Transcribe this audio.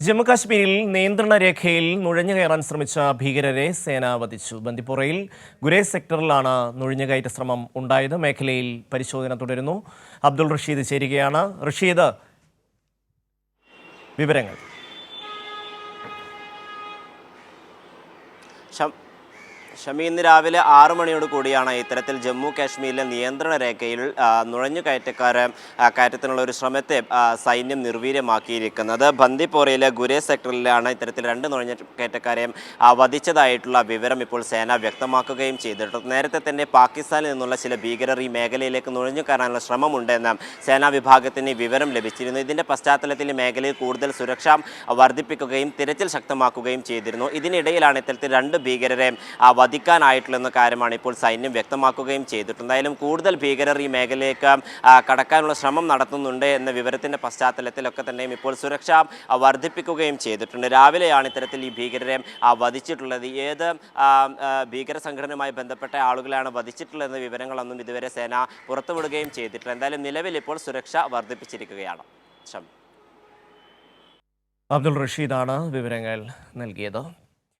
ജമ്മുകാശ്മീരിൽ നിയന്ത്രണ രേഖയിൽ നുഴഞ്ഞുകയറാൻ ശ്രമിച്ച ഭീകരരെ സേന വധിച്ചു. ബന്ദിപ്പോറയിൽ ഗുരേസ് സെക്ടറിലാണ് നുഴഞ്ഞുകയറ്റ ശ്രമം ഉണ്ടായത്. മേഖലയിൽ പരിശോധന തുടരുന്നു. അബ്ദുൾ റഷീദ് ചേരുകയാണ്. റഷീദ്, വിവരങ്ങൾ. ഷമി, ഇന്ന് രാവിലെ 6 മണിയോട് കൂടിയാണ് ഇത്തരത്തിൽ ജമ്മു കാശ്മീരിലെ നിയന്ത്രണ രേഖയിൽ കയറ്റത്തിനുള്ള ഒരു ശ്രമത്തെ സൈന്യം നിർവീര്യമാക്കിയിരിക്കുന്നത്. ബന്ദിപ്പോറയിലെ ഗുരേസ് സെക്ടറിലാണ് ഇത്തരത്തിൽ 2 നുഴഞ്ഞുകയറ്റക്കാരെയും വധിച്ചതായിട്ടുള്ള വിവരം ഇപ്പോൾ സേന വ്യക്തമാക്കുകയും ചെയ്തിട്ടുണ്ട്. നേരത്തെ തന്നെ പാകിസ്ഥാനിൽ നിന്നുള്ള ചില ഭീകരർ ഈ മേഖലയിലേക്ക് നുഴഞ്ഞു കയറാനുള്ള ശ്രമമുണ്ടെന്ന് സേനാ വിഭാഗത്തിന് വിവരം ലഭിച്ചിരുന്നു. ഇതിൻ്റെ പശ്ചാത്തലത്തിൽ മേഖലയിൽ കൂടുതൽ സുരക്ഷ വർദ്ധിപ്പിക്കുകയും തിരച്ചിൽ ശക്തമാക്കുകയും ചെയ്തിരുന്നു. ഇതിനിടയിലാണ് ഇത്തരത്തിൽ 2 ഭീകരരെ വധിക്കാനായിട്ടുള്ള കാര്യമാണ് ഇപ്പോൾ സൈന്യം വ്യക്തമാക്കുകയും ചെയ്തിട്ടുണ്ട്. എന്തായാലും കൂടുതൽ ഭീകരർ ഈ മേഖലയിലേക്ക് കടക്കാനുള്ള ശ്രമം നടത്തുന്നുണ്ട് എന്ന വിവരത്തിൻ്റെ പശ്ചാത്തലത്തിലൊക്കെ തന്നെയും ഇപ്പോൾ സുരക്ഷ വർദ്ധിപ്പിക്കുകയും ചെയ്തിട്ടുണ്ട്. രാവിലെയാണ് ഇത്തരത്തിൽ ഈ ഭീകരരെ വധിച്ചിട്ടുള്ളത്. ഏത് ഭീകര സംഘടനയുമായി ബന്ധപ്പെട്ട ആളുകളാണ് വധിച്ചിട്ടുള്ളതെന്ന വിവരങ്ങളൊന്നും ഇതുവരെ സേന പുറത്തുവിടുകയും ചെയ്തിട്ടില്ല. എന്തായാലും നിലവിൽ ഇപ്പോൾ സുരക്ഷ വർദ്ധിപ്പിച്ചിരിക്കുകയാണ്. അബ്ദുൾ റഷീദാണ് വിവരങ്ങൾ നൽകിയത്.